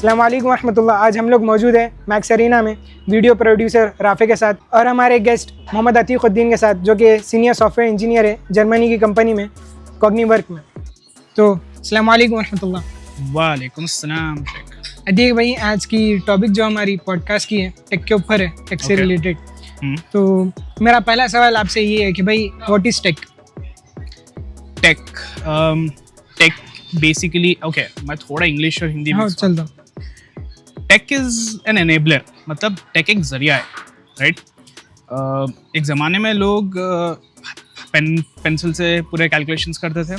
अस्सलाम वालेकुम रहमतुल्लाह। आज हम लोग मौजूद हैं मैक्स अरीना में वीडियो प्रोड्यूसर राफे के साथ और हमारे गेस्ट मोहम्मद अतीकुद्दीन के साथ, जो कि सीनियर सॉफ्टवेयर इंजीनियर है जर्मनी की कंपनी में कॉग्निवर्क में। तो अस्सलाम वालेकुम रहमतुल्लाह। वालेकुम अस्सलाम। अतीक भाई, आज की टॉपिक जो हमारी पॉडकास्ट की है टेक के ऊपर है, टेक से रिलेटेड। तो मेरा पहला सवाल आपसे ये है कि भाई what is tech? Tech basically, okay, मैं थोड़ा इंग्लिश और हिंदी में चल दो। टेक इज एन एनेबलर, मतलब टेक एक जरिया है, राइट? एक ज़माने में लोग पेंसिल से पूरे कैलकुलेशंस करते थे,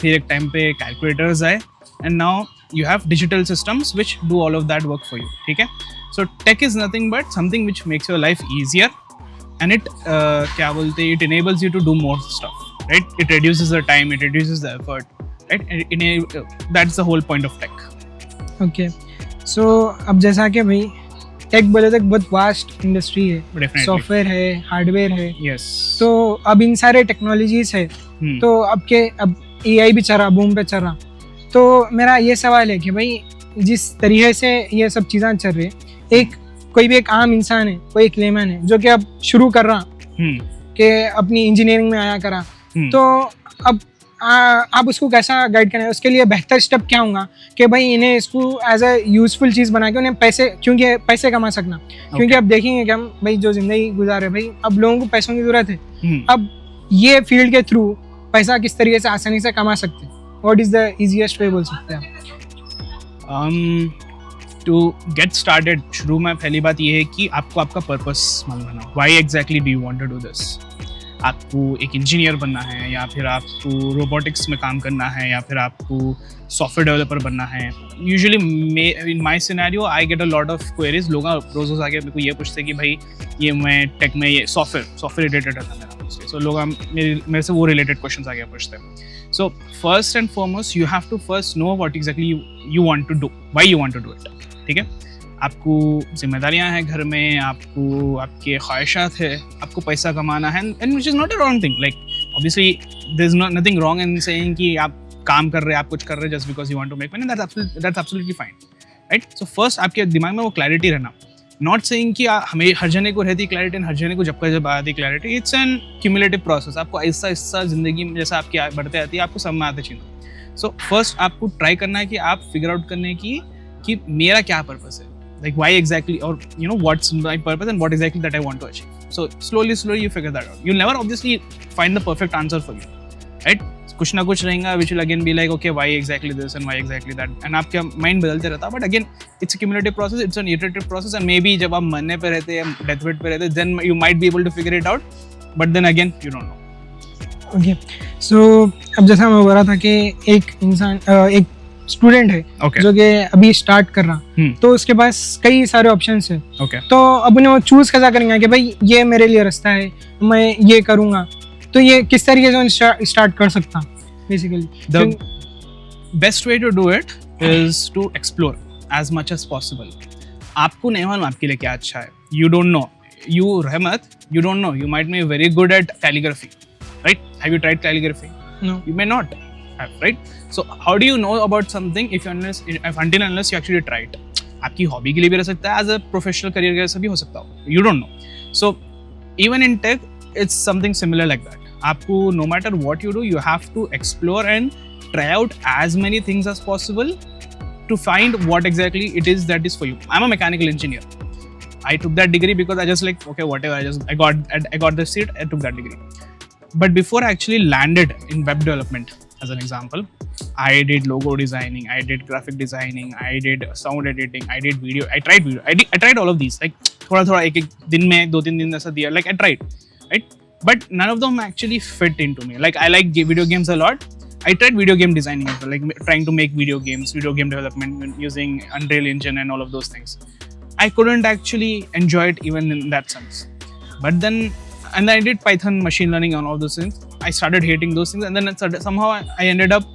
फिर एक टाइम पे कैलकुलेटर्स आए, and now you have digital systems which do all of that work for you. ठीक है, so tech is nothing but something which makes your life easier, and it क्या बोलते हैं, it enables you to do more stuff, right? It reduces the time, it reduces the effort, right? And that's the whole point of tech. Okay, so अब जैसा कि भाई tech बोले तो बहुत वास्ट इंडस्ट्री है, Definitely. सॉफ्टवेयर है, hardware है, Yes. तो अब इन सारे टेक्नोलॉजीज है, तो अब AI भी चल रहा, बूम पे चल रहा। तो मेरा ये सवाल है कि भाई जिस तरीके से ये सब चीज़ें चल रही है, कोई भी एक आम इंसान है, कोई एक लेमन है जो कि अब शुरू कर रहा कि अपनी इंजीनियरिंग में आया करा, तो अब आप उसको कैसा गाइड करें? उसके लिए बेहतर स्टेप क्या होगा कि भाई इन्हें इसको एज अ यूजफुल चीज़ बना के उन्हें पैसे कमा सकना। क्योंकि अब देखेंगे कि हम भाई जो ज़िंदगी गुजार रहे, भाई अब लोगों को पैसों की ज़रूरत है। अब ये फील्ड के थ्रू पैसा किस तरीके से आसानी से कमा सकते हैं? What is the easiest way बोल सकते हैं आप? To get started, शुरू में पहली बात ये है कि आपको आपका पर्पस मालूम होना। Why exactly do you want to do this? आपको एक इंजीनियर बनना है, या फिर आपको रोबोटिक्स में काम करना है, या फिर आपको सॉफ्टवेयर डेवलपर बनना है? Usually in my scenario I get a lot of queries. लोग रोज़ आके मेरे को ये पूछते हैं कि भाई ये मैं टेक में, ये सॉफ्टवेयर रिलेटेड है मेरा, सो लोग मेरे से वो रिलेटेड क्वेश्चन आगे पूछते हैं। So first and foremost, you have to first know what exactly you want to do, why you want to do it. ठीक है, आपको जिम्मेदारियां हैं घर में, आपको आपके ख्वाहिशात है, आपको पैसा कमाना है, and which is not a wrong thing. Like obviously there is nothing wrong in saying कि आप काम कर रहे हैं, आप कुछ कर रहे हैं just because you want to make money. That's absolutely fine, right? So first आपके दिमाग में वो क्लैरिटी रहना। नॉट सेइंग कि हमें हर जने को रहती क्लैरिटी, हर जने को जब आती clarity. It's an cumulative process. आपको ऐसा ऐसा जिंदगी में जैसा आपकी बढ़ते आती है, आपको सब में आते चीज़ें। सो फर्स्ट आपको ट्राई करना है कि आप फिगर आउट करने की कि मेरा क्या पर्पस है, लाइक व्हाई एग्जैक्टली, और you know what's my purpose and what exactly that I want to achieve. So slowly you figure that out. You never obviously find the perfect answer for you, right? कुछ ना कुछ रहेगा which will again be like okay why exactly this and why exactly that, and आपका mind बदलते रहता है। But again it's a cumulative process, it's an iterative process, and may be जब आप मरने पे रहते हैं, डेथ बेड पे रहते हैं, then you might be able to figure it out, but then again you don't know. Okay, so अब जैसा मैं बोल रहा था कि एक स्टूडेंट है जो कि अभी स्टार्ट कर रहा, तो उसके पास कई सारे ऑप्शंस है। तो अब उन्हें वो चूज कैसा करेंगे कि भाई ये मेरे लिए रास्ता है, मैं ये करूँगा, तो ये किस तरीके से स्टार्ट कर सकता? Basically the best way to do it is to explore as much as possible. आपको नहीं मालूम आपके लिए क्या अच्छा है, you don't know, you रहमत, you don't know, you might be very good at calligraphy, right? Have you tried calligraphy? No. You may not have, right? So how do you know about something if unless you actually try it? आपकी hobby के लिए भी रह सकता है, as a professional career कैसे भी हो सकता हो, you don't know. So even in tech it's something similar like that. आपको no matter what you do, you have to explore and try out as many things as possible to find what exactly it is that is for you. I'm a mechanical engineer. I took that degree because I just like, okay, whatever, I got the seat, I took that degree. But before I actually landed in web development, as an example, I did logo designing, I did graphic designing, I did sound editing, I did video, I tried all of these, like थोड़ा एक दिन में 2-3 दिन ऐसा दिया, like I tried, right? But none of them actually fit into me. Like I like video games a lot. I tried video game designing as well, like trying to make video game development using Unreal Engine and all of those things. I couldn't actually enjoy it even in that sense. But then I did Python, machine learning and all those things. I started hating those things, and then somehow I ended up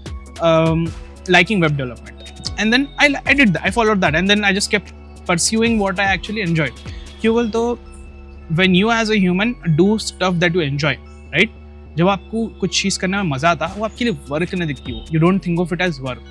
liking web development. And then I did that. I followed that, and then I just kept pursuing what I actually enjoyed. Kyuval to when you as a human do stuff that you enjoy, right? जब आपको कुछ चीज़ करने में मजा आता है वो आपके लिए वर्क नहीं दिखती हो. You don't think of it as work,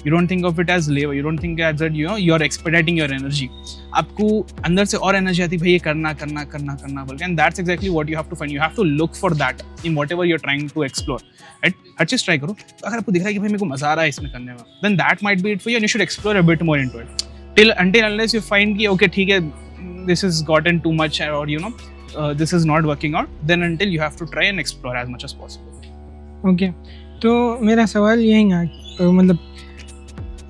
you don't think of it as labour, you don't think as that you are expecting your energy. आपको अंदर से और एनर्जी आती है भाई ये करना करना करना करना बोल के. And that's exactly what you have to find. You have to look for that in whatever you are trying to explore. Right, हर चीज़ ट्राई करो. तो अगर आपको दिख रहा है कि भाई मेरे को मजा आ रहा है इसमें करने में, then that might be it for you and you should explore a bit more into it till until unless you find कि okay ठीक है this has gotten too much or you know this is not working out, then until you have to try and explore as much as possible. Okay, तो मेरा सवाल यही है, मतलब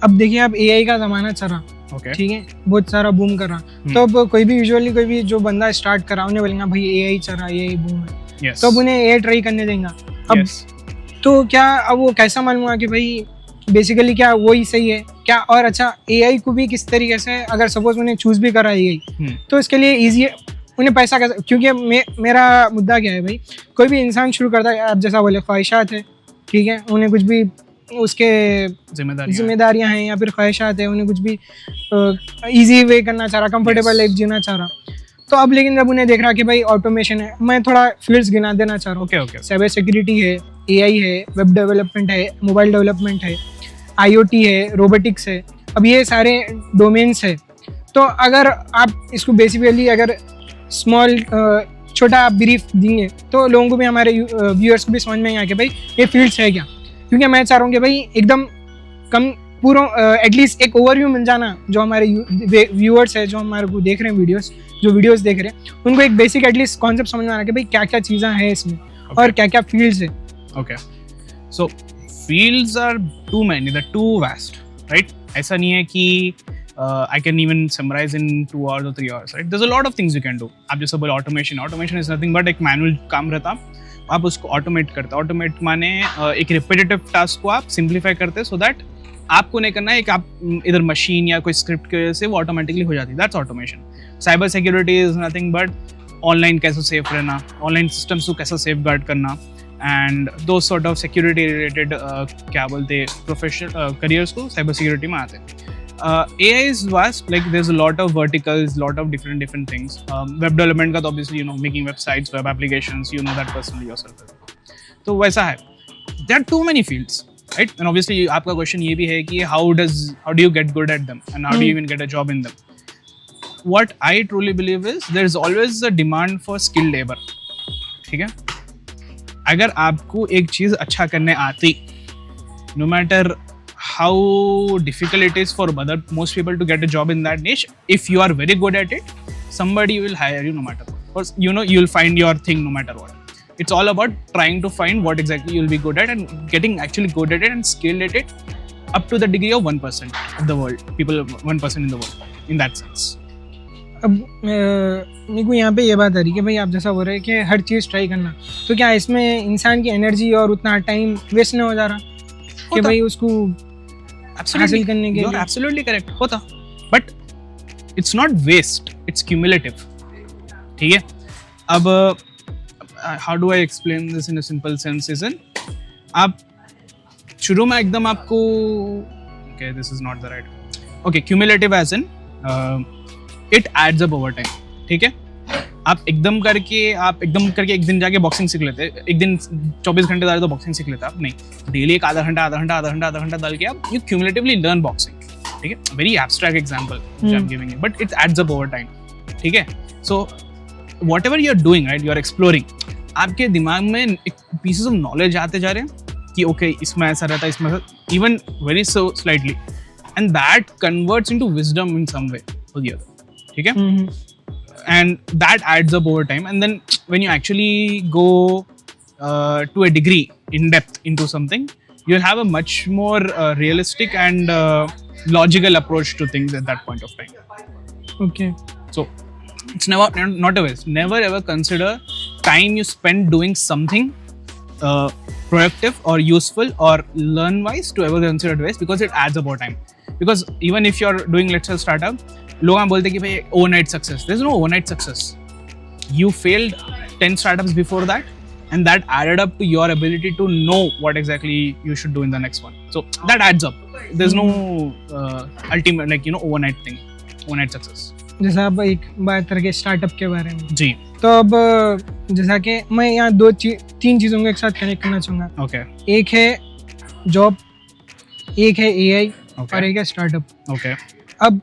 अब देखिए आप एआई का ज़माना चल रहा, Okay. ठीक है, बहुत सारा बूम कर रहा. तो अब कोई भी यूजुअली कोई भी जो बंदा स्टार्ट कर रहा उन्हें बोलेंगे भाई एआई चल रहा, एआई बूम है, Yes. तो अब उन्हें एआई ट्राई करने देंगे. अब Yes. तो क्या अब वो कैसा मालूम हुआ कि भाई बेसिकली क्या वही सही है क्या? और अच्छा एआई को भी किस तरीके से अगर सपोज उन्हें चूज भी करा एआई तो इसके लिए ईजी है उन्हें पैसा कैसे? क्योंकि मेरा मुद्दा क्या है भाई, कोई भी इंसान शुरू करता है, आप जैसा बोले ख्वाहिशात है, ठीक है, उन्हें कुछ भी उसके जिम्मेदारियां हैं या फिर ख्वाहिशात है, उन्हें कुछ भी इजी वे करना चाह रहा, कंफर्टेबल लाइफ जीना चाह रहा. तो अब लेकिन जब उन्हें देख रहा कि भाई ऑटोमेशन है, मैं थोड़ा फील्ड्स गिना देना चाह रहा हूँ. Okay. साइबर सिक्योरिटी है, एआई है, वेब डेवलपमेंट है, मोबाइल डेवलपमेंट है, आईओटी है, रोबोटिक्स है. अब ये सारे डोमेन्स है. तो अगर आप इसको बेसिकली अगर स्मॉल छोटा आप ब्रीफ देंगे तो लोगों को भी, हमारे व्यूअर्स को भी समझ में आएगा कि भाई ये फील्ड्स है क्या. क्योंकि मैं चाह रहा हूँ कि भाई एकदम कम पूरा एटलीस्ट एक ओवरव्यू मिल जाना जो हमारे व्यूअर्स है, जो हमारे को देख रहे हैं वीडियोस देख रहे हैं, उनको एक बेसिक एटलीस्ट कॉन्सेप्ट समझ में आना कि भाई क्या क्या चीज़ें हैं इसमें और क्या क्या फील्ड्स है. Okay. So fields are too many, they're too vast, right? ऐसा नहीं है कि I can even summarize in 2 hours or 3 hours, right? There's a lot of things you can do. आप जैसे बोले automation is nothing but एक manual काम रहता, आप उसको automate करते. Automate माने एक repetitive task को आप simplify करते so that आपको नहीं करना है कि आप इधर मशीन या कोई स्क्रिप्ट की वजह से वो ऑटोमेटिकली हो जाती है. That's automation. Cyber security is nothing but online कैसे सेफ रहना, ऑनलाइन सिस्टम्स को कैसे सेफ गार्ड करना, एंड दो सॉर्ट ऑफ सिक्योरिटी रिलेटेड क्या बोलते प्रोफेशनल करियर्स को साइबर सिक्योरिटी में आते हैं. AI is vast, like there's a lot of verticals, lot of different things. Web development का तो obviously you know making websites, web applications, you know that personally yourself. तो वैसा है. There are too many fields, right? And obviously आपका question ये भी है कि how do you get good at them and how do you even get a job in them? What I truly believe is there is always a demand for skilled labor. ठीक है? अगर आपको एक चीज़ अच्छा करने आती, no matter how difficult it is for most people to get a job in that niche, if you are very good at it, somebody will hire you no matter what. Or you know you'll find your thing no matter what. It's all about trying to find what exactly you'll be good at and getting actually good at it and skilled at it up to the degree of 1% of the world. People 1% in the world in that sense. अब मेरे को यहाँ पे ये बात आ रही है कि भाई आप जैसा बोल रहे हैं कि हर चीज़ ट्राई करना, तो क्या इसमें इंसान की एनर्जी और उतना टाइम वेस्ट नहीं हो जा रहा कि भाई उसको हासिल करने के लिए? You're absolutely correct. होता, but it's not waste. It's cumulative. ठीक है? अब how do I explain this in a simple sense? Isn't आप शुरू में एकदम आपको okay this is not the right okay cumulative as in it adds up over time. ठीक है? आप एकदम करके एक दिन जाके बॉक्सिंग सीख लेते, एक दिन 24 घंटे डाले तो बॉक्सिंग सीख लेते आप नहीं. डेली एक आधा घंटा डाल के आप यू क्यूमुलेटिवली लर्न बॉक्सिंग. ठीक है? Very abstract example I am giving you but it adds up over time. ठीक है? So whatever you are doing right, you are exploring, आपके दिमाग में एक पीसेस ऑफ नॉलेज आते जा रहे हैं कि ओके इसमें ऐसा रहता है, इसमें even very so slightly, and that converts into wisdom in some way और द अदर. ठीक है? And that adds up over time, and then when you actually go to a degree in depth into something, you'll have a much more realistic and logical approach to things at that point of time. Okay. So it's not a waste. Never ever consider time you spend doing something productive or useful or learn wise to ever consider it waste, because it adds up over time. Because even if you're doing, let's say, a startup, लोग हम बोलते हैं कि भाई overnight success. There's no overnight success. You failed 10 startups before that, and that added up to your ability to know what exactly you should do in the next one. So that adds up. There's no ultimate overnight thing, overnight success. जैसा आप एक बात करके startup के बारे में, जी, तो अब जैसा कि मैं यहाँ तीन चीज़ों को एक साथ कनेक्ट करना चाहूँगा। ओके एक है जॉब, एक है एआई Okay. और एक है स्टार्टअप। ओके अब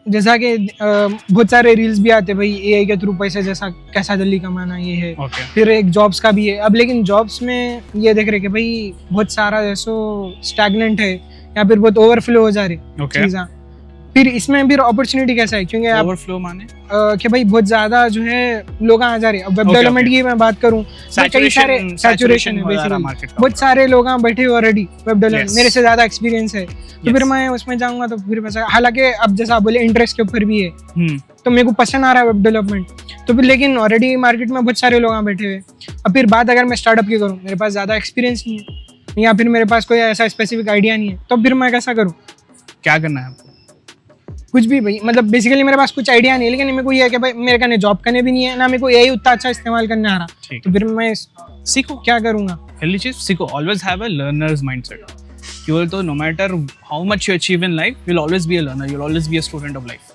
जैसा कि बहुत सारे रील्स भी आते हैं भाई एआई के थ्रू पैसे जैसा कैसा जल्दी कमाना, ये है। ओके फिर एक जॉब्स का भी है। अब लेकिन जॉब्स में ये देख रहे कि भाई बहुत सारा जैसो स्टैगनेंट है या फिर बहुत ओवरफ्लो हो जा रही ओके चीज़ें। फिर इसमें फिर अपॉर्चुनिटी कैसा है, क्योंकि आप ओवरफ्लो माने कि भाई बहुत ज्यादा जो है लोग आ जा रहे हैं। अब वेब Okay, डेवलपमेंट okay. की मैं बात करूं तो कई सारे सैचुरेशन है हो जा रहा बेसिकली, मार्केट का। बहुत सारे लोग यहाँ बैठे हुए ऑलरेडी वेब डेवलपमेंट, Yes. मेरे से ज्यादा एक्सपीरियंस है। तो Yes. फिर मैं उसमें जाऊंगा तो फिर पैसा, हालांकि अब जैसा आप बोले इंटरेस्ट के ऊपर भी है, हम्म तो मेरे को पसंद आ रहा है वेब डेवलपमेंट। तो फिर लेकिन ऑलरेडी मार्केट में बहुत सारे लोग यहाँ बैठे हुए। अब फिर बात अगर मैं स्टार्टअप की करूँ, मेरे पास ज़्यादा एक्सपीरियंस नहीं है या फिर मेरे पास कोई ऐसा स्पेसिफिक आइडिया नहीं है, तो फिर मैं कैसा करूँ? क्या करना है आपको? कुछ भी भाई, मतलब बेसिकली मेरे पास कुछ आइडिया नहीं है, लेकिन मेरे को ये है कि भाई मेरे का जॉब करने भी नहीं है ना, मेरे को यही उतना अच्छा इस्तेमाल करने आ रहा। ठीक तो फिर मैं सीखो, क्या करूँगा? पहली चीज सीखो, always have a learners mindset. You will, तो no matter how much you achieve in life, you'll always be a learner, you'll always be a student of life.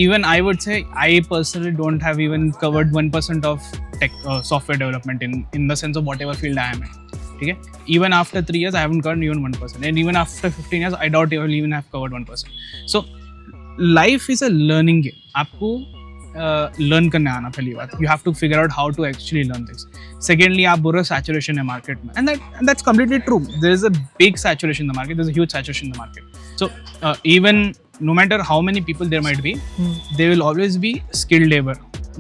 Even I would say, I personally don't have even covered 1% of tech software development in the sense of whatever field I am in. ठीक है? Even after 3 years, I haven't covered even 1%, and even after 15 years, I doubt I will even have covered 1%. So, life is a learning game. आपको learn करने आना पहली बात. You have to figure out how to actually learn things. Secondly, आप बोल रहे हो saturation है market में, and that's completely true. There is a big saturation in the market. There's a huge saturation in the market. So even no matter how many people there might be, there will always be skilled labor,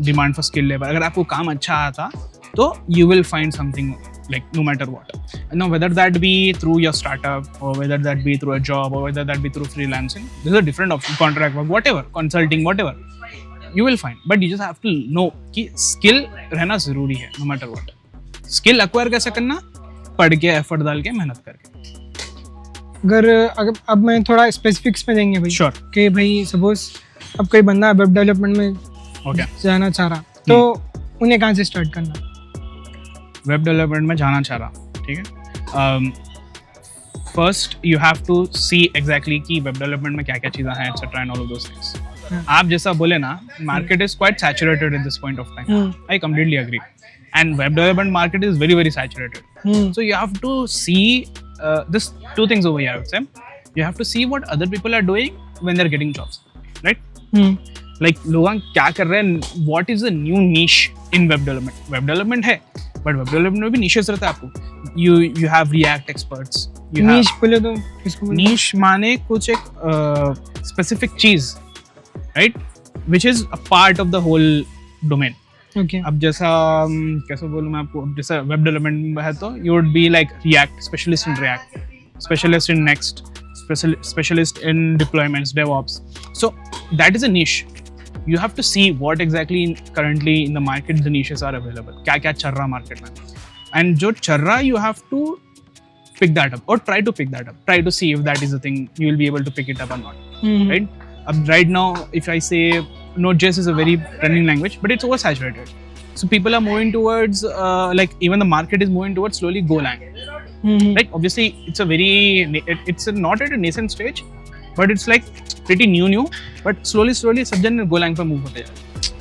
demand for skilled labor. अगर आपको काम अच्छा आता तो you will find something, like no matter what. Now whether that be through your startup or whether that be through a job or whether that be through freelancing, this is a different option, contract work, whatever, consulting, whatever, you will find. But you just have to know कि skill रहना जरूरी है no matter what. Skill acquire कैसे करना? पढ़ के, effort डाल के, मेहनत करके. अगर अब मैं थोड़ा स्पेसिफिक्स में देंगे भाई। Sure. कि भाई सपोज अब कोई बंदा वेब डेवलपमेंट में Okay. जाना चाह रहा, तो उन्हें कहाँ से स्टार्ट करना? वेब डेवलपमेंट में जाना चाह रहा, ठीक है? First you have to see exactly कि वेब डेवलपमेंट में क्या क्या चीज़ें हैं, etcetera and all of those things. आप जैसा बोले ना, market is quite saturated at this point of time. I completely agree. And web development market is very very saturated. So you have to see this two things over here. I would say you have to see what other people are doing when they're getting jobs, right? Like लोग क्या कर रहे हैं, what is the new niche in web development? Web development है, but web development में भी niches रहता है आपको. You have React experts. नीश बोले तो किसको बोले? Niche माने कुछ एक specific चीज, right? Which is a part of the whole domain. Okay. अब जैसा कैसे बोलूँ मैं आपको, अब जैसा वेब डेवलपमेंट में है तो you would be like React specialist in React, specialist in Next, specialist in deployments, DevOps. So that is a niche. You have to see what exactly currently in the market the niches are available, क्या क्या चल रहा market में, and जो चल रहा you have to pick that up or try to pick that up, try to see if that is the thing you will be able to pick it up or not. Right? Right now if I say Node.js is a very trending language, but it's oversaturated, so people are moving towards like even the market is moving towards slowly Golang. Right? Obviously it's not at a nascent stage, but it's like pretty new, but slowly सब जन Golang पे move होते हैं,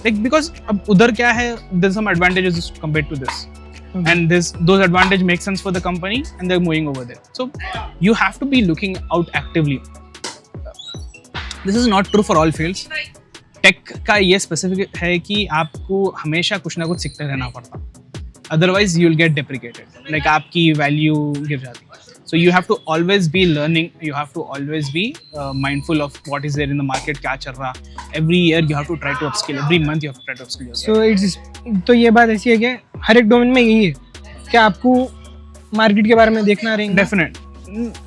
like because अब उधर क्या है, there's some advantages compared to this. And those advantages make sense for the company and they're moving over there. So you have to be looking out actively. This is not true for all fields. Tech का ये specific है कि आपको हमेशा कुछ ना कुछ सीखते रहना पड़ता, otherwise you'll get deprecated, like आपकी value गिर जाती. So you have to always be learning, you have to always be mindful of what is there in the market, क्या चल रहा. Every year you have to try to upskill, every month you have to try to upskill yourself. तो ये बात ऐसी है कि हर एक डोमेन में यही है कि आपको मार्केट के बारे में देखना रहेगा. Definite.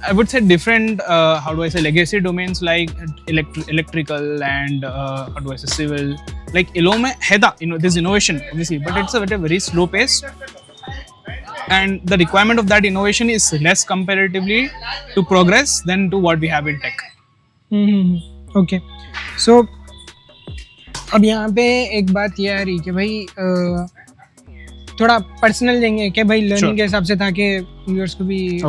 I would say different, how do I say, legacy domains like electrical and how do I say, civil. Like ILO में है था, this innovation obviously, but it's at a very slow pace. And the requirement of that innovation is less comparatively to progress than to what we have in tech. Okay. So अब यहाँ पे एक बात ये आ रही कि भाई थोड़ा पर्सनल देंगे कि भाई लर्निंग के हिसाब से, ताकि व्यूअर्स को भी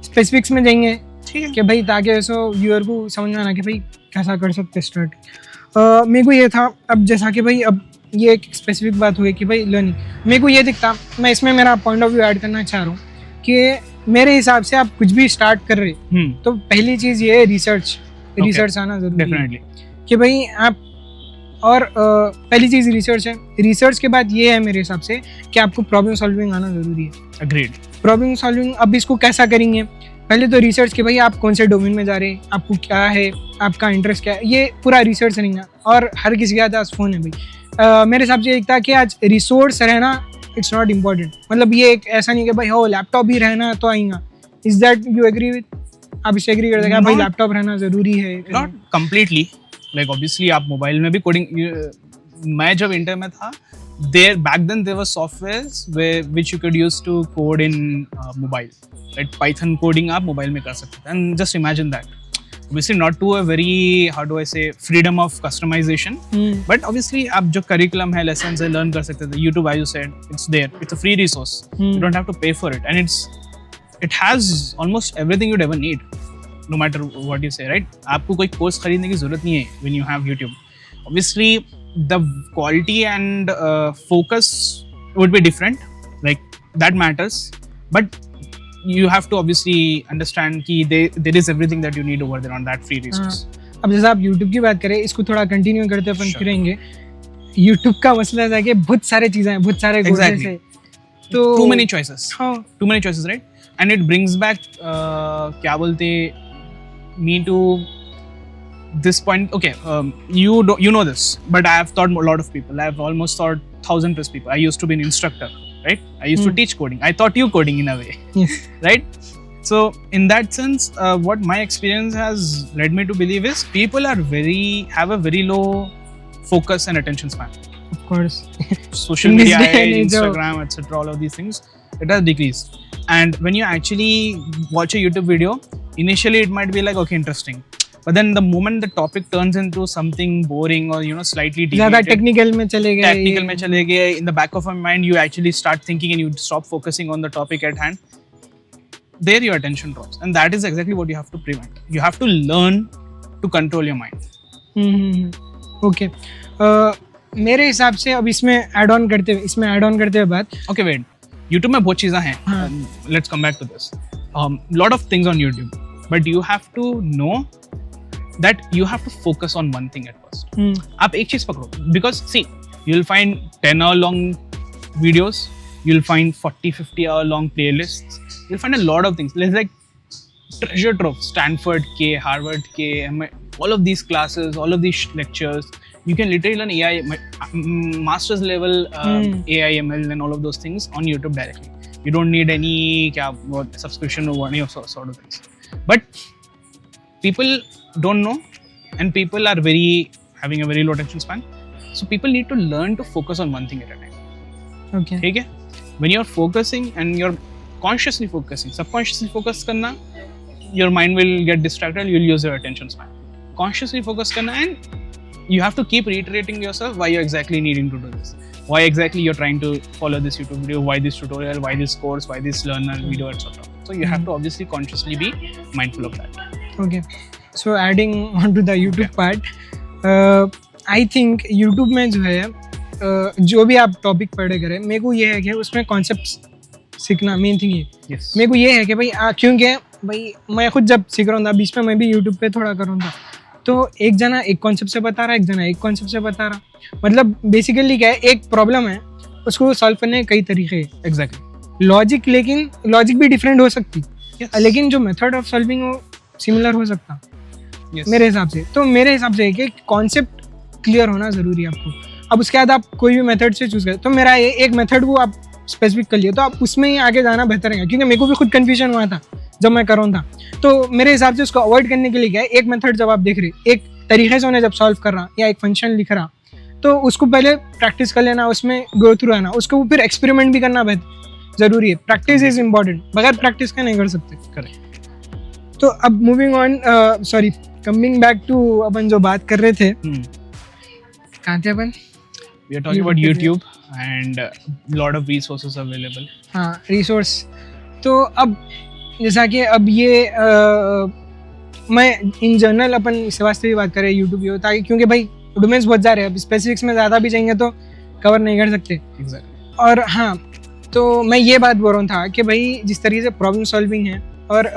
स्पेसिफिक्स में देंगे कि भाई ताकि ऐसा व्यूअर को समझ में आना कि भाई कैसा कर सकते स्टार्ट. मेरे को ये था, अब जैसा कि भाई अब ये एक स्पेसिफिक बात हुई कि भाई लर्निंग, मेरे को ये दिखता, मैं इसमें मेरा पॉइंट ऑफ व्यू ऐड करना चाह रहा हूँ कि मेरे हिसाब से आप कुछ भी स्टार्ट कर रहे तो पहली चीज़ ये है रिसर्च आना जरूरी है डेफिनेटली कि भाई आप, और पहली चीज़ रिसर्च है। रिसर्च के बाद ये है मेरे हिसाब से कि आपको प्रॉब्लम सॉल्विंग आना ज़रूरी है। अग्रीड। प्रॉब्लम सॉल्विंग, अब इसको कैसा करेंगे, पहले तो रिसर्च कि भाई आप कौन से डोमेन में जा रहे हैं, आपको क्या है, आपका इंटरेस्ट क्या है, ये पूरा रिसर्च नहीं है। और हर किसी के पास फ़ोन है भाई। मेरे हिसाब से एक था कि आज रिसोर्स रहना इट्स नॉट इम्पॉर्टेंट, मतलब ये एक ऐसा नहीं कि भाई हो लैपटॉप ही रहना तो आएगा। Is that you agree with, आप इससे एग्री करते हैं भाई लैपटॉप रहना ज़रूरी है? नॉट कम्प्लीटली, लाइक ऑब्वियसली आप मोबाइल में भी कोडिंग, मैं जब इंटर में था there back then there were softwares which you could use to code in mobile, right? Python coding आप मोबाइल में कर सकते थे, and just imagine that, obviously not to a very, how do I say, freedom of customization, but obviously आप जो curriculum है, lessons है, learn कर सकते थे. YouTube, as you said, it's there, it's a free resource, you don't have to pay for it, and it has almost everything you'd ever need, no matter what you say, right? आपको कोई course खरीदने की जरूरत नहीं है when you have YouTube. Obviously the quality and focus would be different, like that matters, but you have to obviously understand कि there is everything that you need over there on that free resource. अब जैसे आप YouTube की बात करें, इसको थोड़ा continue करते अपन Sure. करेंगे। YouTube का मसला है कि बहुत सारे चीज़ें हैं, बहुत सारे कोर्सेज Exactly. हैं, तो Too many choices, हाँ too many choices, right? And it brings back क्या बोलते me to this point. Okay, you know this, but I have taught a lot of people. I have almost taught 1,000 plus people. I used to be an instructor, right? I used to teach coding. I taught you coding in a way, yes. right? So in that sense, what my experience has led me to believe is people have a very low focus and attention span. Of course. Social In this media, day and age, Instagram, etc., all of these things, it has decreased. And when you actually watch a YouTube video, initially it might be like, okay, interesting. But then the moment the topic turns into something boring or slightly ज़्यादा deviated, technical में चले गए, in the back of your mind you actually start thinking and you stop focusing on the topic at hand. There your attention drops, and that is exactly what you have to prevent. You have to learn to control your mind. Okay. मेरे हिसाब से अब इसमें add on करते हुए बात, Okay, wait. YouTube में बहुत चीज़ें हैं. हाँ. Let's come back to this. Lot of things on YouTube, but you have to know that you have to focus on one thing at first. आप एक चीज पकड़ो, because see, you'll find 10-hour long videos, you'll find 40-50 hour long playlists, you'll find a lot of things. There's like treasure trove, Stanford के, Harvard के, all of these classes, all of these lectures. You can literally learn AI, master's level AI, ML and all of those things on YouTube directly. You don't need any subscription or any of sort of things. But people don't know, and people are having a very low attention span. So people need to learn to focus on one thing at a time. Okay. ठीक है? When you're focusing and you're consciously focusing, subconsciously focus करना, your mind will get distracted, you'll use your attention span. Consciously focus करना, and you have to keep reiterating yourself why you're exactly needing to do this. Why exactly you're trying to follow this YouTube video, why this tutorial, why this course, why this learner video, etc. So you have to obviously consciously be mindful of that. Okay. So adding on to the YouTube part, I think YouTube में जो है जो भी आप topic पढ़े करें, मेरे को ये है कि उसमें कॉन्सेप्ट सीखना मेन थिंग है। Yes. मेरे को ये है कि भाई क्योंकि भाई मैं खुद जब सीख रहा हूँ था, बीच में मैं भी YouTube पे थोड़ा कर रहा था, तो एक जना एक कॉन्सेप्ट से बता रहा है, एक जना एक कॉन्सेप्ट से बता रहा, मतलब बेसिकली क्या है, एक प्रॉब्लम है उसको सॉल्व करने के कई तरीके हैं। Exactly. लॉजिक भी डिफरेंट हो सकती, Yes. लेकिन जो मेथड ऑफ सॉल्विंग वो सिमिलर हो सकता Yes. मेरे हिसाब से। तो मेरे हिसाब से कि कॉन्सेप्ट क्लियर होना ज़रूरी है आपको। अब उसके बाद आप कोई भी मेथड से चूज़ करें, तो मेरा ये एक मेथड वो आप स्पेसिफिक कर लिए, तो आप उसमें ही आगे जाना बेहतर है, क्योंकि मेरे को भी खुद कन्फ्यूजन हुआ था जब मैं कर रहा था। तो मेरे हिसाब से उसको अवॉइड करने के लिए क्या है, एक मेथड जब आप देख रहे, एक तरीके से उन्हें जब सॉल्व कर रहा या एक फंक्शन लिख रहा, तो उसको पहले प्रैक्टिस कर लेना, उसमें गो थ्रू आना, उसको फिर एक्सपेरिमेंट भी करना ज़रूरी है। प्रैक्टिस इज इम्पॉर्टेंट, बगैर प्रैक्टिस का नहीं कर सकते। Correct. तो अब moving on, sorry coming back to अपन जो बात कर रहे थे, कहाँ थे अपन? We are talking about YouTube and lot of resources available. हाँ, रिसोर्स। तो अब जैसा कि अब ये मैं इन जनरल अपन इसके वास्ते भी बात करें यूट्यूब की, ताकि क्योंकि भाई डोमेन्स बहुत ज़्यादा है, अब स्पेसिफिक्स में ज़्यादा भी जाएंगे तो कवर नहीं कर सकते। एग्जैक्टली। और हाँ, तो मैं ये बात बोल रहा था कि भाई जिस तरीके से प्रॉब्लम सॉल्विंग है और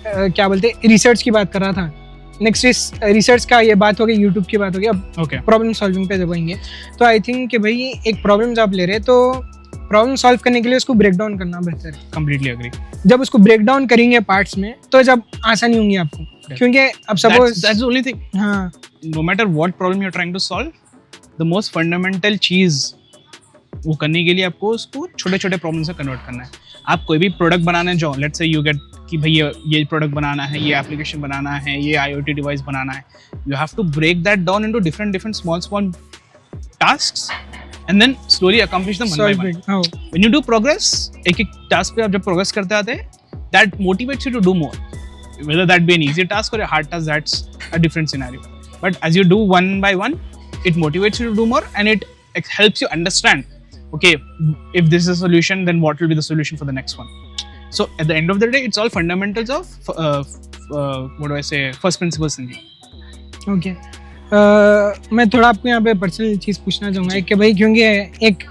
क्या बोलते हैं, रिसर्च की बात कर रहा था। नेक्स्ट इस रिसर्च का ये बात हो गई, यूट्यूब की बात हो गई, अब ओके। प्रॉब्लम सॉल्विंग पे जब आएंगे तो आई थिंक कि भाई एक प्रॉब्लम जब आप ले रहे हैं तो प्रॉब्लम सॉल्व करने के लिए उसको ब्रेक डाउन करना बेहतर है। Completely agree. जब उसको ब्रेक डाउन करेंगे पार्ट्स में तो जब आसानी होंगी आपको, क्योंकि अब suppose That's the only thing. हाँ No matter what problem you're trying to solve, the most fundamental चीज वो करने के लिए आपको उसको छोटे छोटे प्रॉब्लम से कन्वर्ट करना है। आप कोई भी प्रोडक्ट बनाने जाओ, लेट्स से यू गेट कि भाई ये प्रोडक्ट बनाना है, ये एप्लीकेशन बनाना है, ये IoT डिवाइस बनाना है, you have to break that down into different small tasks and then slowly accomplish them one by one. हाँ व्हेन यू डू प्रोग्रेस, एक एक टास्क पे आप जब प्रोग्रेस करते आते हैं, that motivates you to do more, whether that be an easy task or a hard task, that's a different scenario. But as you do one by one, it motivates you to do more and it helps you understand, okay, if this is a solution, then what will be the solution for the next one. So at the end of the day, it's all fundamentals of what do I say, first principles thinking. Okay. मैं थोड़ा आपको यहाँ पे personal चीज़ पूछना चाहूँगा कि भाई, क्योंकि एक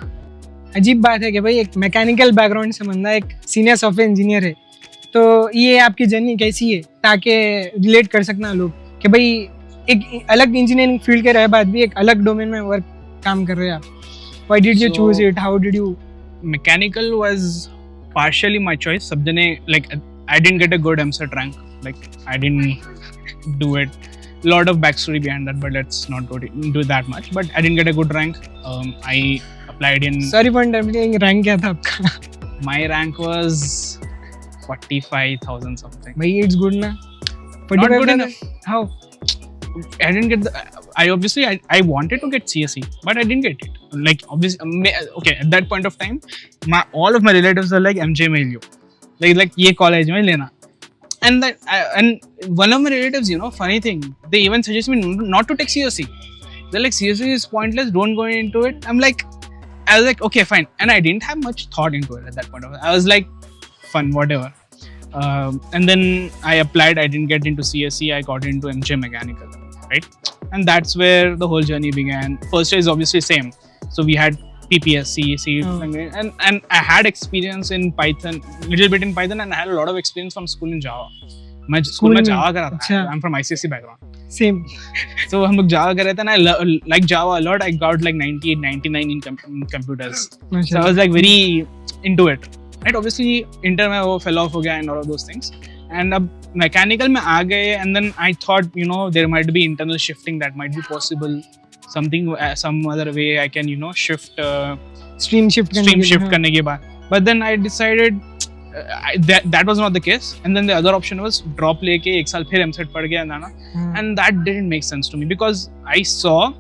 अजीब बात है कि भाई एक मैकेनिकल बैकग्राउंड से बंदा एक सीनियर सॉफ्टवेयर इंजीनियर है, तो ये आपकी जर्नी कैसी है, ताकि रिलेट कर सकना लोग कि भाई एक अलग इंजीनियरिंग फील्ड के रहे बाद भी एक अलग डोमेन में वर्क काम कर रहे हैं आप। Why did you choose it? How did you? Mechanical was partially my choice. सब जने, like, I didn't get a good MCET rank. Like, I didn't do it. Lot of backstory behind that, but let's not do that much. But I didn't get a good rank. I applied in. Sorry for interrupting. Rank क्या था आपका? My rank was 45,000 something. भाई it's good ना? Not good enough. How? I didn't get the. I wanted to get CSE, but I didn't get it. Like, obviously, okay, at that point of time, all of my relatives were like, MJ में लियो, like ये college में लेना, and one of my relatives, you know, funny thing, they even suggest me not to take CSE. They're like, CSE is pointless, don't go into it. I was like, okay, fine, and I didn't have much thought into it at that point of time. I was like, fun, whatever. And then I applied. I didn't get into CSE. I got into MJ Mechanical, right? And that's where the whole journey began. First year is obviously same. So we had PPSC, C, and I had experience in Python, little bit in Python, and I had a lot of experience from school in Java. मैं school में जावा करा था. I'm from ICSE background. Same. So हम लोग जावा कर रहे थे, and I like Java a lot. I got like 98, 99 in computers. So I was like very into it. Right? Obviously, inter में वो fell off हो गया and all of those things. And अब mechanical में आ गए, and then I thought, you know, there might be internal shifting that might be possible. Something, some other way I can, you know, shift. Stream shift करने के बाद. But then I decided that was not the case. And then the other option was drop लेके एक साल फिर MCET पढ़ के आना. And that didn't make sense to me because I saw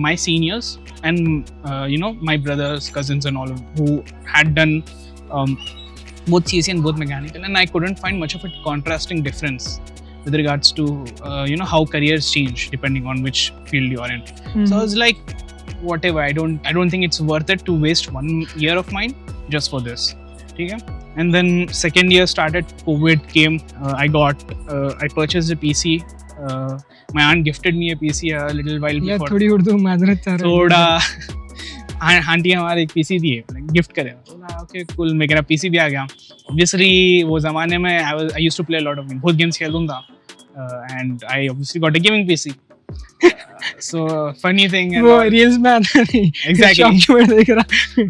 my seniors and you know, my brothers, cousins and all who had done both CSE and both mechanical, and I couldn't find much of a contrasting difference with regards to you know, how careers change depending on which field you are in. So I was like, whatever, I don't think it's worth it to waste 1 year of mine just for this. Okay? And then second year started, COVID came. I purchased a PC. My aunt gifted me a PC a little while before. थोड़ी उर्दू माजरत चाह रहा हूँ. थोड़ा aunty हमारे एक PC दिए, gift करे. ओके कूल, मेरा पीसी भी आ गया. ऑब्वियसली वो जमाने में I used to play a lot of game, बहुत गेम्स खेलता था, and I obviously got a gaming PC. So funny thing, वो रील्स में आता नहीं.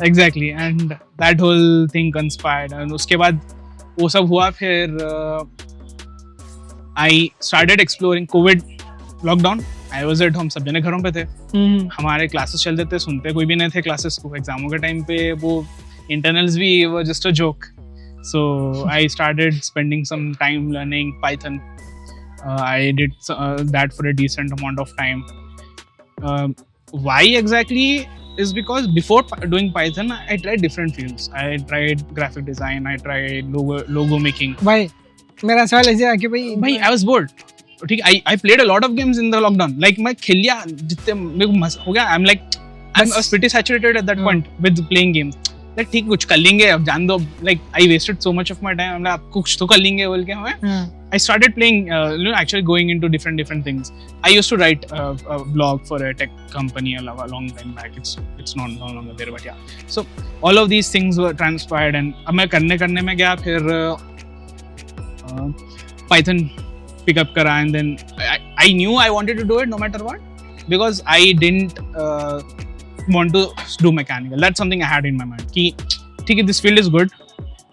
Exactly, and that whole thing conspired. And उसके बाद वो सब हुआ. फिर I started exploring. COVID lockdown, I was at home, सब जने घरों पे थे. हमारे क्लासेस चलते थे, सुनते कोई भी नहीं थे क्लासेस को. एग्जामों के टाइम पे वो इंटरनल्स भी were just a joke. So I started spending some time learning Python. I did that for a decent amount of time. Why exactly is because before doing Python, I tried different fields. I tried graphic design. I tried logo making. Why? मेरा सवाल ऐसे है कि भाई I was bored. ठीक, I played a lot of games in the lockdown. Like मैं खेल लिया जितने मेरे को मजा हो गया. I was pretty saturated at that point with playing games. like ठीक कुछ कर लेंगे अब जान दो, like I wasted so much of my time, हमने आप कुछ तो कर लेंगे बोल के हमें I started playing, actually going into different things. I used to write a blog for a tech company a long time back. It's no longer there, but yeah. So all of these things were transpired, and अब मैं करने में गया, फिर Python pick up करा, and then I knew I wanted to do it no matter what, because I didn't want to do mechanical. That's something I had in my mind. कि ठीक है, this field is good.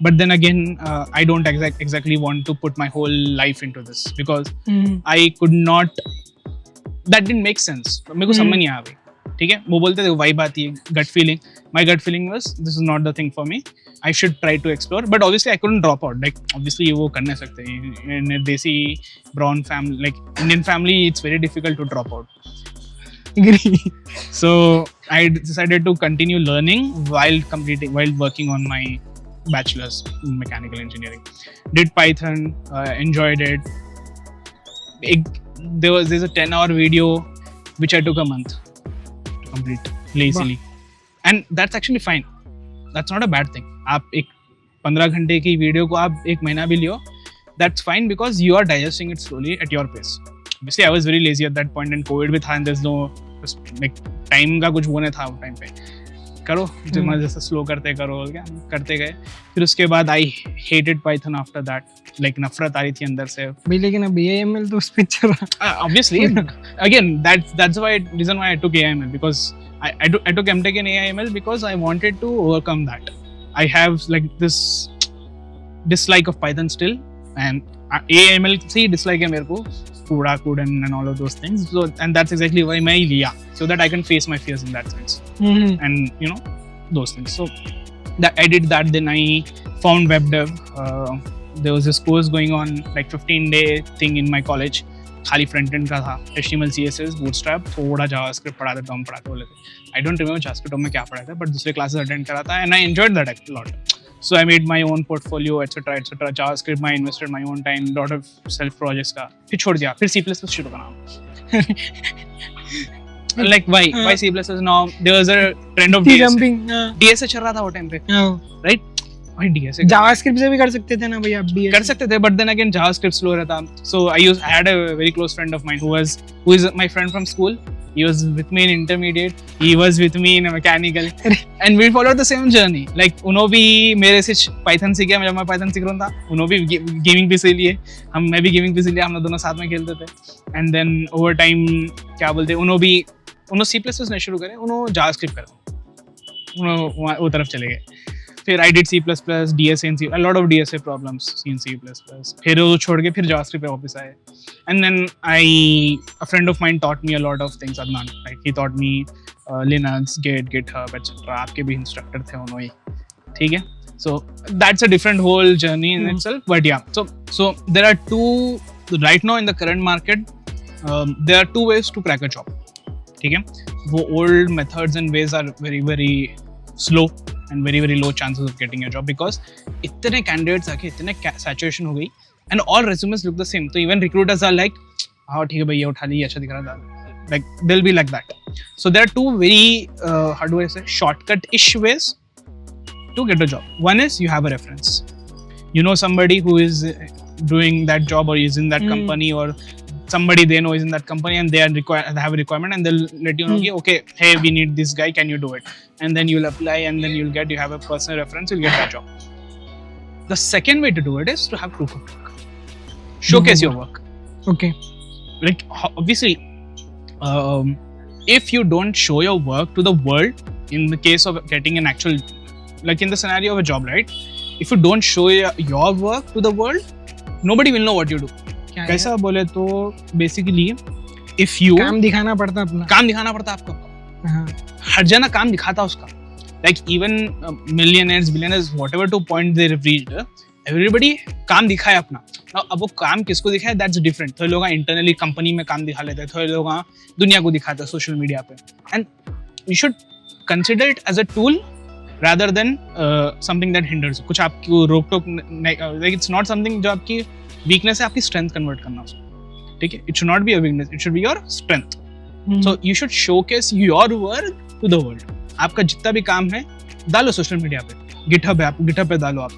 But then again, I don't exactly want to put my whole life into this, because I could not. That didn't make sense. मेरे को समझ नहीं आ रही, ठीक है. वो बोलते थे vibe आती है, gut feeling. My gut feeling was this is not the thing for me. I should try to explore. But obviously I couldn't drop out. Like obviously वो कर नहीं सकते. In a desi brown family, like Indian family, it's very difficult to drop out. Agree. So I decided to continue learning while working on my bachelor's in mechanical engineering. Did Python, enjoyed it. There's a 10-hour video which I took a month to complete lazily. And that's actually fine. That's not a bad thing. आप एक 15 घंटे की video को आप एक महीना भी लियो, that's fine, because you are digesting it slowly at your pace. Obviously I was very lazy at that point, and COVID भी था, and there's no like time का कुछ वो नहीं था उस टाइम पे. करो जैसे स्लो करते गए. फिर उसके बाद I hated Python after that, like नफरत आ रही थी अंदर से भाई. लेकिन अब AIML तो उस पे चल रहा. Obviously again that's why reason why I took AIML, because I took MTech in AIML because I wanted to overcome that. I have like this dislike of Python still, and AIML से dislike है मेरे को, कूड़ा and all of those things. So and that's exactly why मैं लिया, so that I can face my fears in that sense. And you know those things. So that I did that. Then I found web dev. There was this course going on, like 15-day thing in my college. खाली front end का था, HTML, CSS, Bootstrap, थोड़ा JavaScript पढ़ा था, हम पढ़ाते बोले थे. I don't remember JavaScript में क्या पढ़ा था, but दूसरे classes attend करा था, and I enjoyed that a lot. So I made my own portfolio, etc. JavaScript में I invested my own time, lot of self projects का. फिर छोड़ दिया, फिर C++ शुरू करना. Like why C++ now? There was a trend of DSA चल रहा था वो टाइम पे, right? वही DSA JavaScript से भी कर सकते थे ना भैया, अब भी कर सकते थे, but then again JavaScript slow रहता. So I had a very close friend of mine who is my friend from school. He was with me in intermediate. He was with me in mechanical, and we followed the same journey. Like उन्हों भी मेरे से Python सीखे, जब मैं Python सीख रहा था, उन्हों भी gaming पे से लिए, मैं भी gaming पे से लिया, हम लोग दोनों साथ में खेलते थे. And then over time क्या बोलते, उन्हों C++ नहीं शुरू करे, उन्हों JavaScript करा, उन्हों वो तरफ चले गए. फिर I did C++, DSA and a lot of DSA problems in C++. फिर वो छोड़ के फिर JavaScript पे वापस आए. And then a friend of mine taught me a lot of things, Adnan. Like he taught me Linux, Git, GitHub, etc. आपके भी instructor थे उन्हों ही, ठीक है. So that's a different whole journey in itself. But yeah, so there are two right now in the current market. There are two ways to crack a job. ठीक है, वो old methods and ways are very very slow and very very low chances of getting a job, because इतने candidates आके इतने saturation हो गई, and all resumes look the same. So even recruiters are like, हाँ ठीक है भैया उठा ली, अच्छा दिख रहा था. Like they'll be like that. So there are two very how do I say, shortcut-ish ways to get a job. One is you have a reference. You know somebody who is doing that job or is in that company, or somebody they know is in that company, and they have a requirement, and they'll let you know, okay, hey, we need this guy, can you do it? And then you'll apply, and then you have a personal reference, you'll get that job. The second way to do it is to have proof of work. Showcase your work. Okay. Like obviously, if you don't show your work to the world, in the case of getting an actual, like in the scenario of a job, right? If you don't show your work to the world, nobody will know what you do. कैसा बोले तो basically if you काम दिखाना पड़ता आपको. हर जना काम दिखाता उसका. Like even millionaires, billionaires, whatever to point they have reached, everybody काम दिखाए अपना. Now अब वो काम किसको दिखाए, that's different. थोड़े लोग internally कंपनी में काम दिखा लेते हैं, थोड़े लोग दुनिया को दिखाते हैं सोशल मीडिया पे. And you should consider it as a tool rather than something that hinders. कुछ आपको रोक टोक, like it's not something जो आपकी weakness है, आपकी strength convert करना उसको. ठीक है, it should not be a weakness, it should be your strength. So you should showcase your work to the world. आपका जितना भी काम है डालो सोशल मीडिया पे, गिटहब है, आप गिटहब पे डालो, आप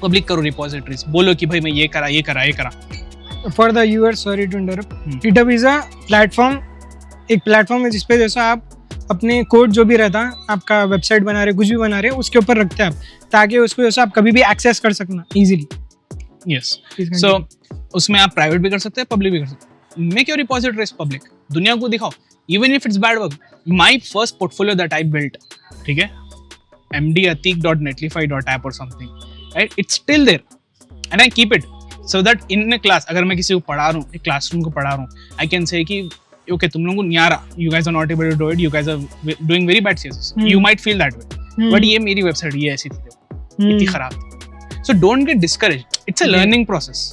पब्लिक करो रिपोजिटरीज, बोलो कि भाई मैं ये करा। For the viewers, sorry to interrupt, GitHub is a platform, एक प्लेटफॉर्म है जिसपे जैसा आप अपने कोड जो भी रहता है, आपका वेबसाइट बना रहे, कुछ भी बना रहे, उसके ऊपर रखते हैं आप, ताकि उसको जैसा आप कभी भी एक्सेस कर सकना इजीली। यस, सो उसमें आप प्राइवेट भी कर सकते हैं, पब्लिक भी कर सकते हैं। मेक योर रिपोजिटरीज पब्लिक, दुनिया को दिखाओ, even if it's bad work. My first portfolio that I built, ठीक है, mdatik.netlify.app or something, right? It's still there and I keep it so that in a class, अगर मैं किसी को पढ़ा रहा हूँ, एक क्लासरूम को पढ़ा रहा हूँ, I can say कि okay, तुम लोगों को नहीं आ रहा, you guys are not able to do it, you guys are doing very bad CSS, you might feel that way, but ये मेरी वेबसाइट ये ऐसी थी, इतनी खराब थी, so don't get discouraged, it's a learning process,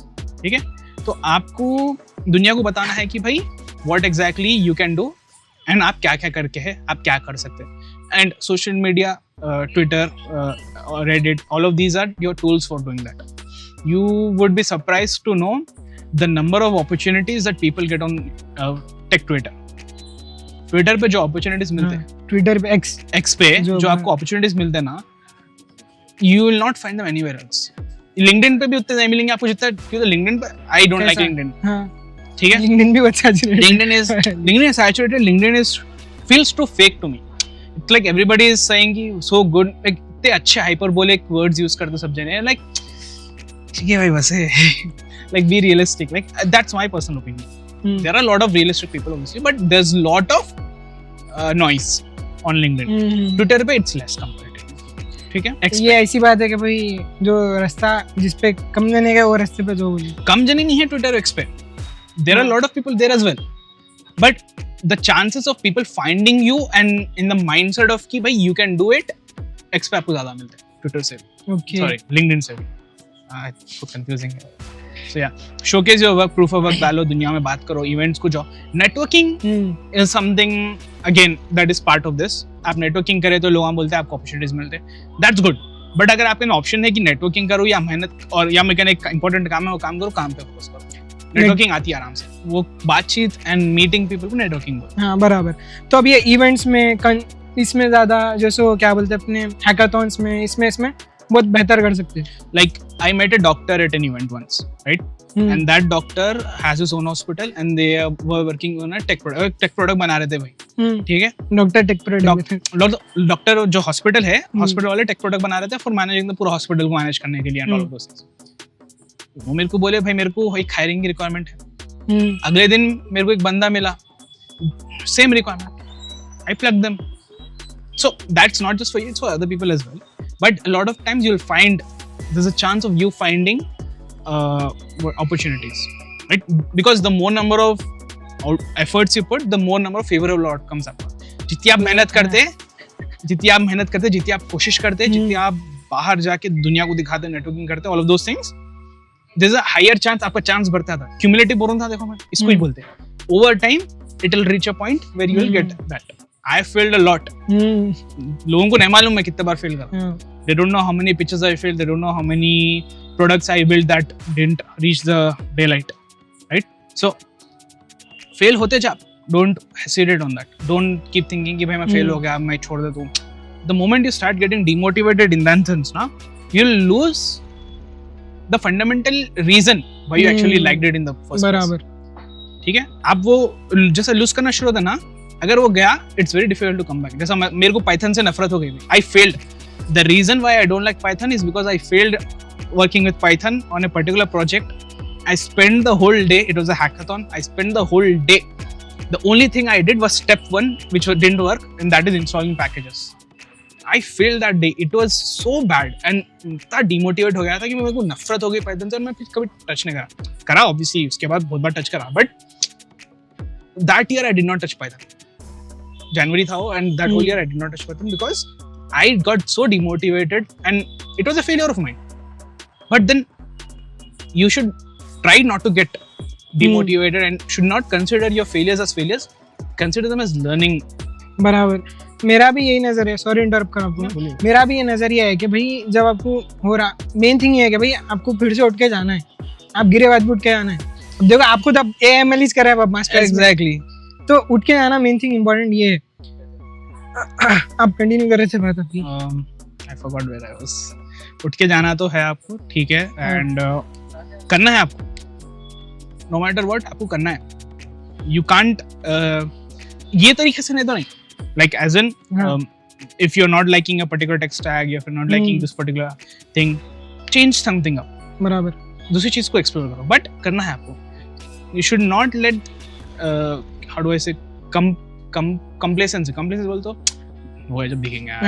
ठीक है? तो आपको दुनिया को बताना है कि भाई what exactly you can do and आप क्या क्या करके है, आप क्या कर सकते हैं, and social media, Twitter, Reddit, all of these are your tools for doing that. You would be surprised to know the number of opportunities that people get on tech Twitter. Twitter पे जो opportunities मिलते हैं, Twitter पे X पे जो आपको opportunities मिलते हैं ना, you will not find them anywhere else. LinkedIn पे भी उतने नहीं मिलेंगे आपको जितना, क्योंकि LinkedIn पे I don't like LinkedIn. ठीक है, LinkedIn भी अच्छा है, LinkedIn is saturated. LinkedIn feels too fake to me. It's like everybody is saying कि so good, like इतने अच्छे hyperbolic words use करते सब जने, like ठीक है भाई बस है, like be realistic, like that's my personal opinion. There are a lot of realistic people obviously, but there's a lot of noise on LinkedIn. Twitter पे it's less comparative, ठीक है? ये ऐसी बात है कि भाई जो रास्ता जिसपे कम जने गए वो रास्ते पे जो कम जने नहीं है Twitter X पे, there are a lot of people there as well, but the chances of people finding you and in the mindset of कि भाई you can do it, X पे आपको ज़्यादा मिलते हैं Twitter से, sorry LinkedIn से भी, तो confusing है। So yeah, showcase your work, proof of work डालो, दुनिया में बात करो, events को जाओ, networking is something again that is part of this. आप networking करें तो लोग बोलते हैं आपको opportunities मिलते हैं, that's good, but अगर आपके ऑप्शन है कि networking करो या मेहनत और या मैं कहना एक important काम है वो काम करो, काम पे फोकस करो, नेटवर्किंग आती है आराम से, वो बातचीत एंड मीटिंग पीपल को नेटवर्किंग बोलते हैं। हाँ बराबर। तो अब ये इवेंट्स में इसमें ज़्यादा जैसे क्या बोलते हैं अपने हैकाथॉन्स में, इसमें बहुत बेहतर कर सकते हैं। Like I met a doctor at an event once, right, and that doctor has his own hospital and they were working on a tech product बना रहे थे भाई, ठीक है, डॉक्टर टेक प्रोडक्ट, डॉक्टर जो हॉस्पिटल है, हॉस्पिटल वाले tech product बना रहे थे फॉर मैनेजिंग द पूरा हॉस्पिटल को मैनेज करने के लिए and all of those things. वो मेरे को बोले भाई मेरे को एक हायरिंग की रिक्वायरमेंट है, अगले दिन मेरे को एक बंदा मिला, same requirement, I plug them, so that's not just for you, it's for other people as well, but a lot of times you'll find there's a chance of you finding opportunities, right, because the more number of efforts you put, the more number of favorable outcomes आपको, जितनी आप मेहनत करते, जितनी आप कोशिश करते, जितनी आप बाहर जाके दुनिया को दिखाते, नेटवर्किंग करते, all of those things, there's a higher chance, आपका चांस बढ़ता था, cumulative बोल था, देखो मैं इसको ही बोलते हैं, over time it will reach a point where you will get that. I failed a lot. लोगों को नहीं मालूम मैं कितने बार फेल करा, they don't know how many pitches I failed, they don't know how many products I built that didn't reach the daylight, right? So fail होते जा, don't hesitate on that, don't keep thinking कि भाई मैं fail हो गया मैं छोड़ देता हूँ. The moment you start getting demotivated in that sense ना, you'll lose the fundamental reason why you actually liked it in the first place. बराबर, ठीक है, आप वो जैसे लूज करना शुरू होता ना, अगर वो गया, it's very difficult to come back. जैसा मेरे को पाइथन से नफरत हो गई, I failed, the reason why I don't like Python is because I failed working with Python on a particular project. I spend the whole day, it was a hackathon, I spend the whole day, the only thing I did was step 1 which didn't work and that is installing packages. I failed that day, it was so bad and इतना demotivate हो गया था कि मेरे को नफरत हो गई पाइथन से और मैं फिर कभी टच नहीं करा ऑब्वियसली, उसके बाद बहुत बार टच करा, but that year I did not touch Python. January था वो, and that whole year I did not touch Python because I got so demotivated and it was a failure of mine. But then you should try not to get demotivated and should not consider your failures as failures. Consider them as learning. बराबर, मेरा भी यही नजर है, sorry interrupt कर आपको, मेरा भी ये नजरिया है कि भाई जब आपको हो रहा, मेन थिंग ये है कि भाई आपको फिर से उठ के जाना है, आप गिरे बाद भी उठ के जाना है। अब देखो आपको तो AML कर रहा है अब मास्टर्स, एग्जैक्टली, तो उठ के आना मेन थिंग इम्पोर्टेंट ये है। आप कंटिन्यू कर रहे थे बात अपनी। I forgot where I was. उठ के जाना तो है आपको, ठीक है, एंड करना है आपको, नो मैटर व्हाट आपको करना है। यू कांट ये तरीके से नहीं तो नहीं, like as an if you're not liking a particular text tag, if you're not liking this particular thing, change something up, बराबर, दूसरी चीज को एक्सप्लोर करो, बट करना है आपको। You should not let how do I say complacency बोल तो वो है जब दिखेंगे यार,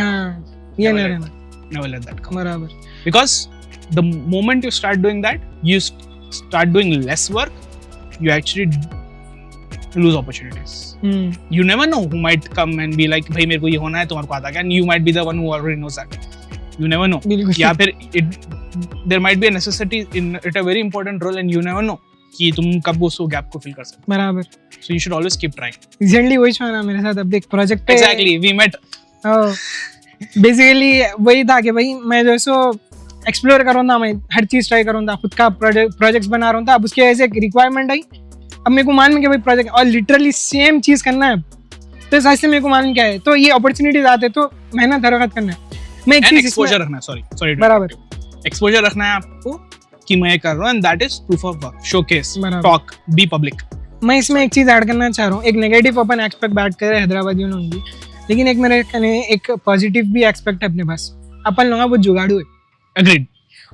ये नहीं रहना, never let that come, बराबर, because the moment you start doing that, you start doing less work, you actually lose opportunities. You never know who might come and be like, भाई मेरे को ये होना है, तुम्हारे को आता क्या? And you might be the one who already knows that. You never know. या फिर there might be a necessity in it, a very important role, and you never know कि तुम कब उस गैप को फिल कर सकते हो। बराबर। So you should always keep trying. Recently वही हुआ मेरे साथ, अब एक प्रोजेक्ट पे Exactly, we met. बेसिकली वही था कि भाई मैं जो सो एक्सप्लोर कर रहा था, मैं हर चीज ट्राई कर रहा था, खुद का प्रोजेक्ट्स बना रहा था। अब उसके वजह से एक रिक्वायरमेंट आई, अब मेरे को मालूम कि भाई प्रोजेक्ट और लिटरली सेम चीज करना है, तो इस से मेरे को मालूम क्या है, तो ये अपॉर्चुनिटीज आते तो मेहनत हर वक्त करना है। मैं एक चीज एक्सपोजर रखना है, सॉरी बराबर, एक्सपोजर रखना है आपको कि मैं कर रहा हूँ, and that is proof of work, showcase, talk, be public. मैं इसमें एक चीज ऐड करना चाह रहा हूँ, एक नेगेटिव अपन एक्सपेक्ट बैठ कर हैदराबादियों ने भी, लेकिन एक मेरे कहने एक पॉजिटिव भी एक्सपेक्ट है अपने पास। अपन लोग वो जुगाड़ू है, एग्रीड,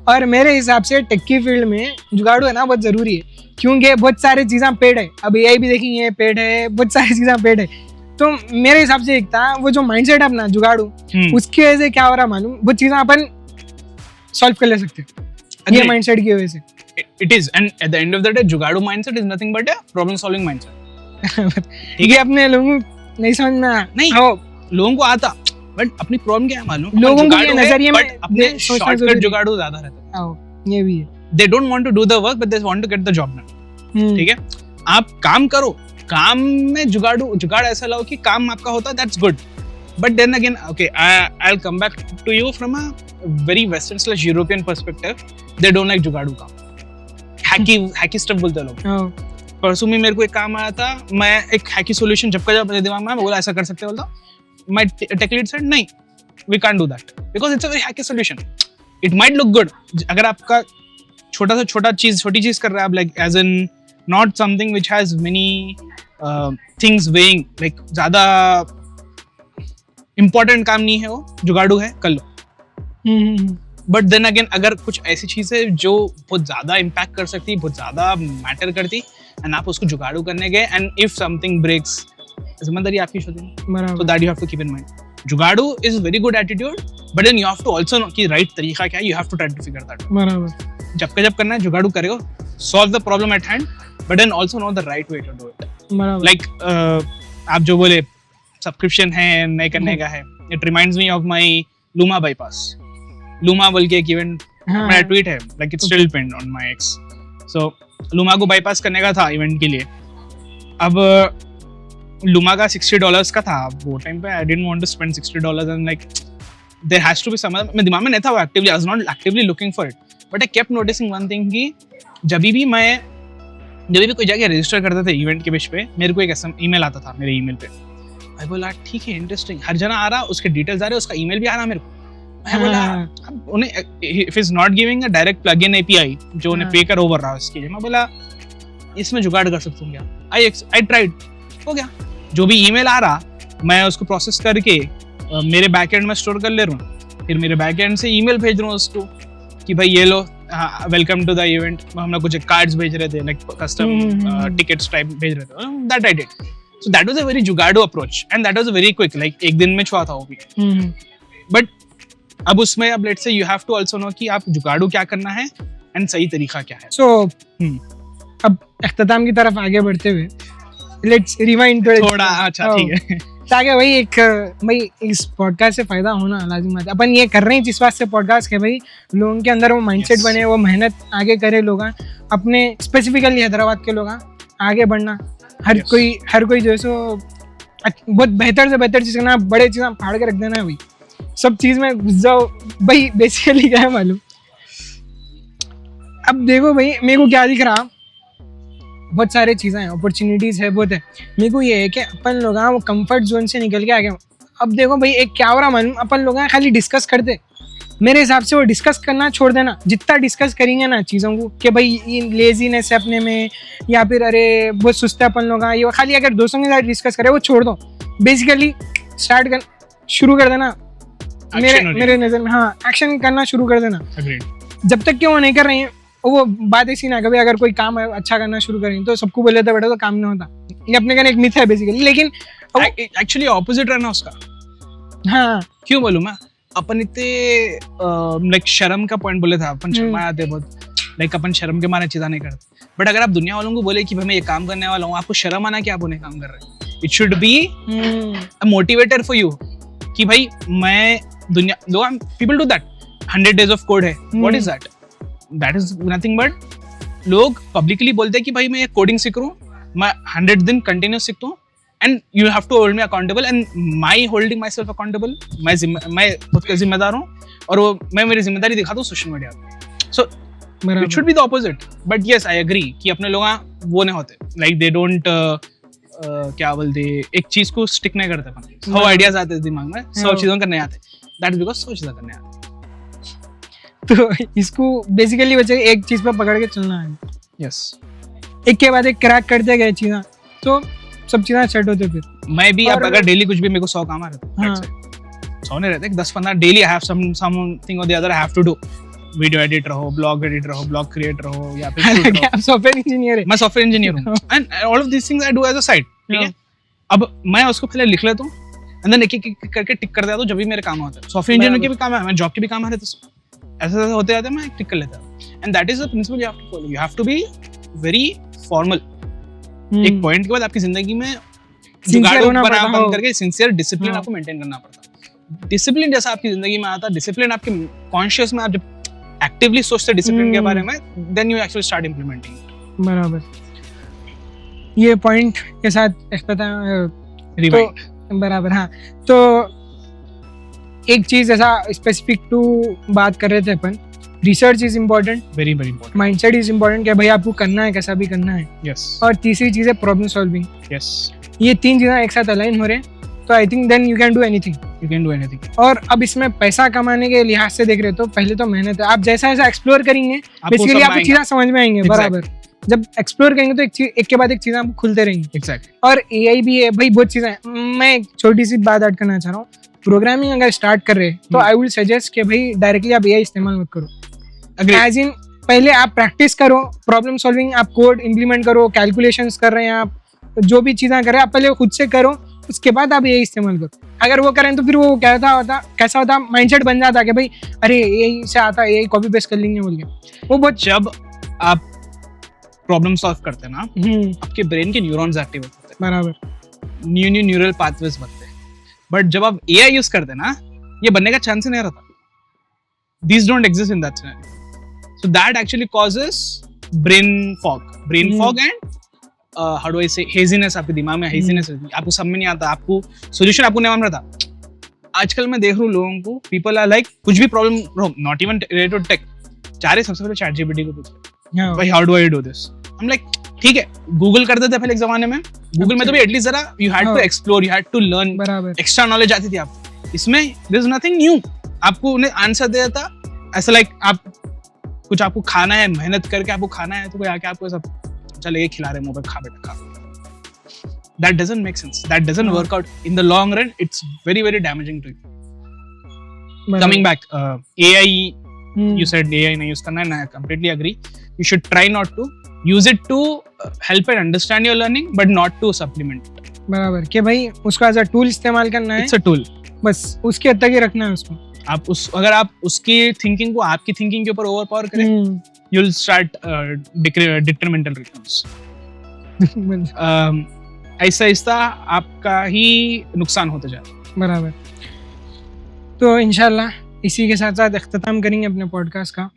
और मेरे हिसाब से टेक की फील्ड में जुगाड़ू है ना बहुत जरूरी है, क्योंकि बहुत सारी चीज़ें पेड है। अब एआई भी देखेंगे पेड है, बहुत सारी चीज़ें पेड है। तो मेरे हिसाब से एक था वो जो माइंडसेट है अपना जुगाड़ू, उसकी वजह से क्या हो रहा मालूम, वो चीज़ें अपन सॉल्व कर ले सकते हैं ये माइंडसेट की वजह से। It is, and at the end of the day जुगाड़ू mindset is nothing but a problem solving mindset. ठीक है, अपने लोगों को नहीं समझना, नहीं लोगों को आता, बट अपनी प्रॉब्लम क्या है मालूम, लोगों के नजरिए में अपने शॉर्टकट जुगाड़ू ज्यादा रहता है। ये भी है, they don't want to do the work but they want to get the job done। ठीक है, आप काम करो, काम में जुगाड़ ऐसा लाओ कि काम आपका होता है, that's good, but then again okay, I'll come back to you from a very western/European perspective, they don't like जुगाड़ू काम, hacky stuff बोलते हैं लोग। परसों में मेरे को एक काम आया था, मैं एक हैकी सॉल्यूशन जब मेरे दिमाग में बोला ऐसा कर सकते, बोलता my tech lead said नहीं, we can't do that because it's a very hacky solution, it might look good, अगर आपका छोटी चीज कर रहा है आप, like as in not something which has many things weighing, like ज्यादा important काम नहीं है, वो जुगाड़ू है, कर लो। बट देन अगेन अगर कुछ ऐसी चीज है जो बहुत ज्यादा इम्पैक्ट कर सकती, बहुत ज्यादा मैटर करती, एंड आप उसको जुगाड़ू करने गए, एंड इफ समथिंग ब्रेक्स, जिम्मेदारी आपकी होती है, so that you have to keep in mind. जुगाड़ू is very good attitude, but then you have to also know कि right तरीका क्या है, you have to try to figure that out. बराबर, जब करना है जुगाड़ू करेगा, solve the problem at hand, but then also know the right way to do it. बराबर, Like आप जो बोले सब्सक्रिप्शन है नहीं करने का है, it reminds me of my Luma bypass. Luma बोल के एक इवेंट मेरा ट्वीट है, like it's still pinned on my X. So Luma को बाईपास करने का था इवेंट के लिए। अब लूमा का $60 का था वो टाइम पे, I didn't want to spend $60 and like there has to be some, मैं दिमाग में नहीं था वो actively, I was not actively looking for it, but I kept noticing one thing कि जब भी कोई जगह रजिस्टर करते थे इवेंट के बेस पे, मेरे को एक ईमेल आता था मेरे ईमेल पे। मैं बोला ठीक है, इंटरेस्टिंग, हर जना आ रहा, उसके डिटेल्स आ रहे, उसका ईमेल भी आ रहा मेरे को। मैं बोला अब उन्हें if is not giving a direct plug in API जो उन्हें पे कर ओवर रहा उसके लिए, मैं बोला इसमें जुगाड़ कर सकता हूँ क्या? आई ट्राइड, हो गया, जो भी ईमेल आ रहा मैं उसको प्रोसेस करके मेरे बैकएंड में स्टोर कर ले रहा हूँ, फिर मेरे बैकएंड से ईमेल भेज रहा हूँ उसको कि भाई ये लो, वेलकम टू द इवेंट, हम लोग कुछ कार्ड्स भेज रहे थे, लाइक कस्टम टिकट्स टाइप भेज रहे थे, that I did. So that was a very जुगाड़ू approach and that was a very quick, like एक दिन में छुआ था वो भी। बट अब उसमें अब let's say you have to also know कि आप जुगाड़ू क्या करना है एंड सही तरीका क्या है। सो अब इख्तिताम की तरफ आगे बढ़ते हुए लेट्स रिवाइंड थोड़ा, अच्छा ठीक है, ताकि भाई इस पॉडकास्ट से फायदा होना लाजिम है। अपन ये कर रहे हैं जिस बात से पॉडकास्ट के भाई लोगों के अंदर वो माइंडसेट बने, वो मेहनत आगे करे, लोग अपने स्पेसिफिकली हैदराबाद के लोग आगे बढ़ना, हर कोई जो है सो बहुत बेहतर से बेहतर चीज़ करना, बड़े चीज़ें फाड़ के रख देना है भाई, सब चीज़ में घुस जाओ भाई, बेसिकली क्या है मालूम। अब देखो भाई मेरे को क्या दिख रहा, बहुत सारे चीज़ें हैं, अपॉर्चुनिटीज़ है बहुत है। मेरे को ये है कि अपन लोग वो कंफर्ट जोन से निकल के आगे, अब देखो भाई एक क्या हो रहा मालूम, अपन लोग हैं खाली डिस्कस करते, मेरे हिसाब से वो डिस्कस करना छोड़ देना। जितना डिस्कस करेंगे ना चीज़ों को कि भाई ये लेजीनेस है अपने में, या फिर अरे बहुत सुस्त है अपन लोग, ये खाली अगर दोस्तों के साथ डिस्कस करें वो छोड़ दो, बेसिकली स्टार्ट कर शुरू कर देना। मेरे नज़र में हाँ, एक्शन करना शुरू कर देना। जब तक कि वो नहीं कर रहे हैं, वो बात ऐसी ना कभी अगर कोई काम अच्छा करना शुरू करें तो सबको बोले था बेटा तो काम नहीं होता, ये अपने का एक मिथ है बेसिकली। लेकिन एक्चुअली ऑपोजिट रहना उसका। हाँ, क्यों बोलूं मैं, अपन इतने लाइक शर्म का पॉइंट बोले था, अपन शर्मा आते बहुत, लाइक अपन शर्म के मारे चीज़ा नहीं करते। बट अगर आप दुनिया वालों को बोले कि भाई मैं ये काम करने वाला हूँ, आपको शर्म आना कि आप उन्हें काम कर रहे हैं। It should be a motivator for you कि भाई मैं दुनिया, लोग people do that, 100 days of code है, what is that? That is nothing but लोग पब्लिकली बोलते हैं कि भाई मैं ये कोडिंग सीख रहा हूँ, मैं 100 दिन कंटिन्यूस सीखता हूँ, and you have to hold me accountable, and my holding myself accountable, मैं खुद का जिम्मेदार हूँ और वो मैं मेरी जिम्मेदारी दिखाता हूँ सोशल मीडिया पे। So it should be the opposite. But yes I agree कि अपने लोग वो नहीं होते, लाइक दे डोंट क्या बोलते, एक चीज को स्टिक नहीं करते अपन, 100 आइडियाज आते हैं दिमाग में, 100 चीजों करने आते, दैट इज बिकॉज 100 चीजें करने आते। तो इसको बेसिकली बच्चे एक चीज पर पकड़ के चलना है। यस, एक के बाद एक क्रैक करते गए चीज़ें तो सब चीज़ें सेट होते फिर। मैं भी अब अगर डेली कुछ भी मेरे को 100 काम आ रहे थे, 100 नहीं रहते, 10-15 डेली आई हैव समथिंग और the other I have to do. Video edit रहो, ब्लॉग एडिट रहो, ब्लॉग क्रिएट रहो, या फिर आप सॉफ्टवेयर इंजीनियर है। मैं सॉफ्टवेयर इंजीनियर हूं, and all of this things I do as a side. ठीक है, अब मैं उसको पहले लिख लेता हूं एंड देन एक एक करके टिक कर देता हूं जब भी मेरे काम होता है। सॉफ्टवेयर इंजीनियर के भी काम है, मैं जॉब के भी काम आ रहे थे, ऐसे होते जाते मैं टिक कर लेता हूं, and that is the principle you have to follow. You have to be very formal. एक पॉइंट के बाद आपकी जिंदगी में जुगाड़ बंद करके सिंसियर डिसिप्लिन आपको मेंटेन करना पड़ता। डिसिप्लिन जैसा आपकी जिंदगी में आता, डिसिप्लिन आपके कॉन्शियस में, आप जब एक्टिवली सोचते डिसिप्लिन के बारे में, then you actually start implementing. बराबर, ये पॉइंट के साथ रिवाइंड तो बराबर। हाँ, तो एक चीज ऐसा स्पेसिफिक टू बात कर रहे थे अपन, research is important, very very important, mindset is important कि भाई आपको करना है, कैसा भी करना है। यस, और तीसरी चीज है प्रॉब्लम सॉल्विंग। यस, ये तीन चीजें एक साथ अलाइन हो रहे हैं तो I think then you can do anything. You can do anything. और अब इसमें पैसा कमाने के लिहाज से देख रहे हो तो पहले तो मेहनत है, आप जैसा जैसा एक्सप्लोर करेंगे बेसिकली आपको चीजें समझ में आएंगे। बराबर, जब एक्सप्लोर करेंगे तो एक के बाद एक चीजें आपको खुलते रहेंगे। एग्जैक्टली। और एआई भी है भाई, बहुत चीजें। मैं एक छोटी सी बात ऐड करना चाह रहा हूँ, प्रोग्रामिंग अगर स्टार्ट कर रहे हैं तो आई विल सजेस्ट कि भाई डायरेक्टली आप एआई इस्तेमाल मत करो। एज इन पहले आप प्रैक्टिस करो, प्रॉब्लम सॉल्विंग, आप कोड इंप्लीमेंट करो, कैलकुलेशंस कर रहे हैं आप, जो भी चीजें कर रहे हैं आप पहले खुद से करो, उसके बाद आप एआई इस्तेमाल करो। अगर वो करें तो फिर वो कैसा होता माइंडसेट बन जाता कि भाई अरे एआई से आता है, एआई कॉपी पेस्ट कर लेंगे बोल के। वो बहुत, जब आप प्रॉब्लम सॉल्व करते हैं ना, आपके ब्रेन के न्यूरॉन्स एक्टिव होते हैं। बराबर, न्यू न्यूरल पाथवेज बनते हैं। बट जब आप एआई यूज करते हैं ना, ये बनने का चांस ही नहीं रहता। These don't exist in that scenario. So that actually causes brain fog and how do I say, haziness। आपके दिमाग में haziness रहती है, आपको समझ में नहीं आता, आपको solution आपको नहीं मालूम रहता। आजकल मैं देख रहा हूँ लोगों को, people are like कुछ भी problem, not even related to tech, चाहे सबसे पहले ChatGPT को पूछते भाई how do I do this? I'm like ठीक है, गूगल करते थे पहले एक जमाने में, गूगल में तो भी एटलीस्ट जरा you had to explore, you had to learn, extra knowledge आती थी आपको। इसमें there is nothing new, आपको उन्हें आंसर दे देता। ऐसा लाइक आप कुछ आपको खाना है, मेहनत करके आपको खाना है, तो कोई आके आपको सब चल ये खिला रहे मुंह पे, खा बेटा खा। That doesn't make sense, that doesn't work out in the long run, it's very very damaging to you। Coming back, AI, you said AI नहीं यूज करना है, I completely agree। You should try not to use it to help and understand your learning, but not to supplement it। बराबर, कि भाई उसको as a tool इस्तेमाल करना है, it's a tool, बस उसके हद तक ही रखना है उसको। आप अगर आप उसकी थिंकिंग को आपकी थिंकिंग के ऊपर ओवर पावर करें, यू विल स्टार्ट डिटरमिनेंटल रिटर्न्स। ऐसा ऐसा आपका ही नुकसान होता जाए। बराबर, तो इंशाल्लाह इसी के साथ साथ अख्ताम करेंगे अपने पॉडकास्ट का।